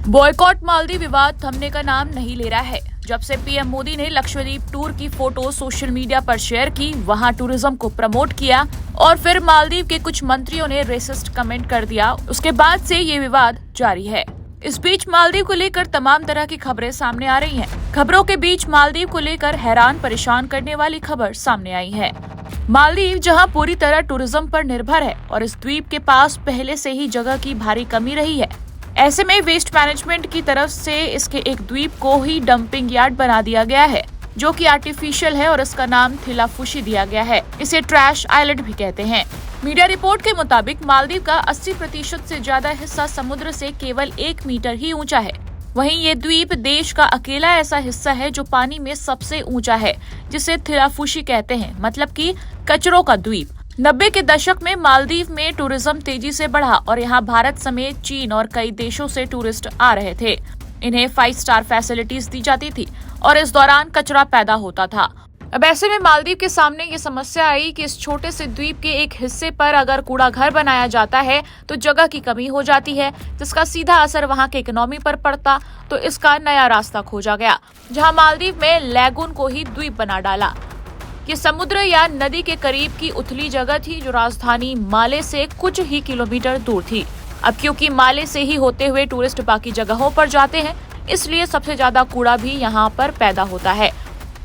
Boycott Maldives विवाद थमने का नाम नहीं ले रहा है। जब से पीएम मोदी ने लक्षद्वीप टूर की फोटो सोशल मीडिया पर शेयर की, वहां टूरिज्म को प्रमोट किया और फिर मालदीव के कुछ मंत्रियों ने रेसिस्ट कमेंट कर दिया, उसके बाद से ये विवाद जारी है। इस बीच मालदीव को लेकर तमाम तरह की खबरें सामने आ रही हैं। खबरों के बीच मालदीव को लेकर हैरान परेशान करने वाली खबर सामने आई है। मालदीव जहां पूरी तरह टूरिज्म पर निर्भर है और इस द्वीप के पास पहले से ही जगह की भारी कमी रही है, ऐसे में वेस्ट मैनेजमेंट की तरफ से इसके एक द्वीप को ही डंपिंग यार्ड बना दिया गया है, जो कि आर्टिफिशियल है और इसका नाम थिलाफुशी दिया गया है। इसे ट्रैश आइलैंड भी कहते हैं। मीडिया रिपोर्ट के मुताबिक मालदीव का 80% से ज्यादा हिस्सा समुद्र से केवल 1 मीटर ही ऊंचा है। वहीं ये द्वीप देश का अकेला ऐसा हिस्सा है जो पानी में सबसे ऊंचा है, जिसे थिलाफुशी कहते हैं, मतलब कि कचरों का द्वीप। 90 के दशक में मालदीव में टूरिज्म तेजी से बढ़ा और यहाँ भारत समेत चीन और कई देशों से टूरिस्ट आ रहे थे। इन्हें 5 स्टार फैसिलिटीज दी जाती थी और इस दौरान कचरा पैदा होता था। अब ऐसे में मालदीव के सामने ये समस्या आई कि इस छोटे से द्वीप के एक हिस्से पर अगर कूड़ा घर बनाया जाता है तो जगह की कमी हो जाती है, जिसका सीधा असर वहाँ के इकोनॉमी पर पड़ता। तो इसका नया रास्ता खोजा गया, जहाँ मालदीव में लैगून को ही द्वीप बना डाला। ये समुद्र या नदी के करीब की उथली जगह थी जो राजधानी माले से कुछ ही किलोमीटर दूर थी। अब क्योंकि माले से ही होते हुए टूरिस्ट बाकी जगहों पर जाते हैं, इसलिए सबसे ज्यादा कूड़ा भी यहाँ पर पैदा होता है।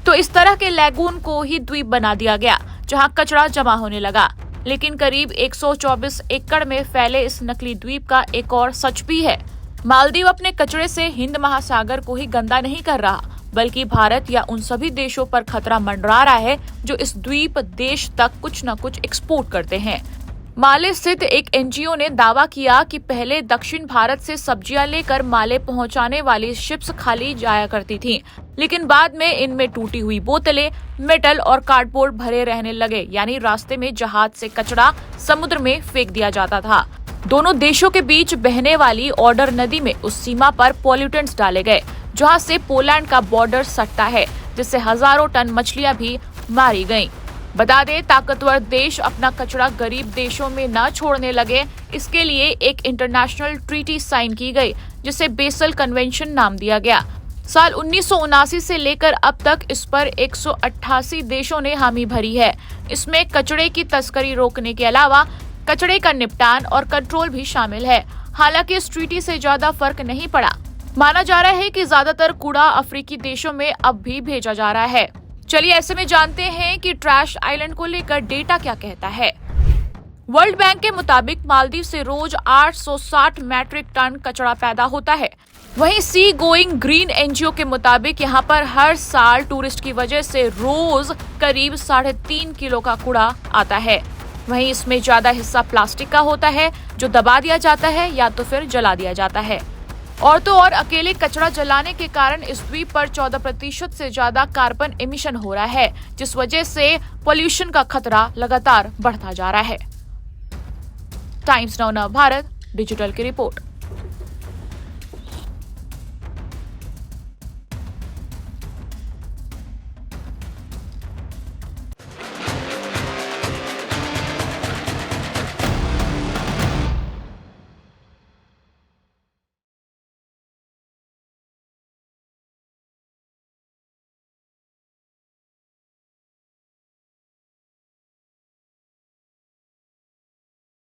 तो इस तरह के लैगून को ही द्वीप बना दिया गया, जहाँ कचरा जमा होने लगा। लेकिन करीब 124 एकड़ में फैले इस नकली द्वीप का एक और सच भी है। मालदीव अपने कचरे से हिंद महासागर को ही गंदा नहीं कर रहा, बल्कि भारत या उन सभी देशों पर खतरा मंडरा रहा है जो इस द्वीप देश तक कुछ न कुछ एक्सपोर्ट करते हैं। माले स्थित एक एनजीओ ने दावा किया कि पहले दक्षिण भारत से सब्जियां लेकर माले पहुंचाने वाली शिप्स खाली जाया करती थीं, लेकिन बाद में इनमें टूटी हुई बोतलें, मेटल और कार्डबोर्ड भरे रहने लगे, यानी रास्ते में जहाज से कचरा समुद्र में फेंक दिया जाता था। दोनों देशों के बीच बहने वाली ऑर्डर नदी में उस सीमा पर पॉल्यूटेंट्स डाले गए जहां से पोलैंड का बॉर्डर सटता है, जिससे हजारों टन मछलियां भी मारी गईं। बता दें, ताकतवर देश अपना कचरा गरीब देशों में न छोड़ने लगे, इसके लिए एक इंटरनेशनल ट्रीटी साइन की गई, जिसे बेसल कन्वेंशन नाम दिया गया। साल 1979 से लेकर अब तक इस पर 188 देशों ने हामी भरी है। इसमें कचरे की तस्करी रोकने के अलावा कचरे का निपटान और कंट्रोल भी शामिल है। हालांकि इस ट्रीटी से ज्यादा फर्क नहीं पड़ा। माना जा रहा है कि ज्यादातर कूड़ा अफ्रीकी देशों में अब भी भेजा जा रहा है। चलिए ऐसे में जानते हैं कि ट्रैश आइलैंड को लेकर डेटा क्या कहता है। वर्ल्ड बैंक के मुताबिक मालदीव से रोज 860 मैट्रिक टन कचरा पैदा होता है। वहीं सी गोइंग ग्रीन एनजीओ के मुताबिक यहाँ पर हर साल टूरिस्ट की वजह से रोज करीब 3.5 किलो का कूड़ा आता है। वहीं इसमें ज्यादा हिस्सा प्लास्टिक का होता है, जो दबा दिया जाता है या तो फिर जला दिया जाता है। और तो और अकेले कचरा जलाने के कारण इस द्वीप पर 14% से ज्यादा कार्बन एमिशन हो रहा है, जिस वजह से पोल्यूशन का खतरा लगातार बढ़ता जा रहा है। टाइम्स नाउ भारत डिजिटल की रिपोर्ट।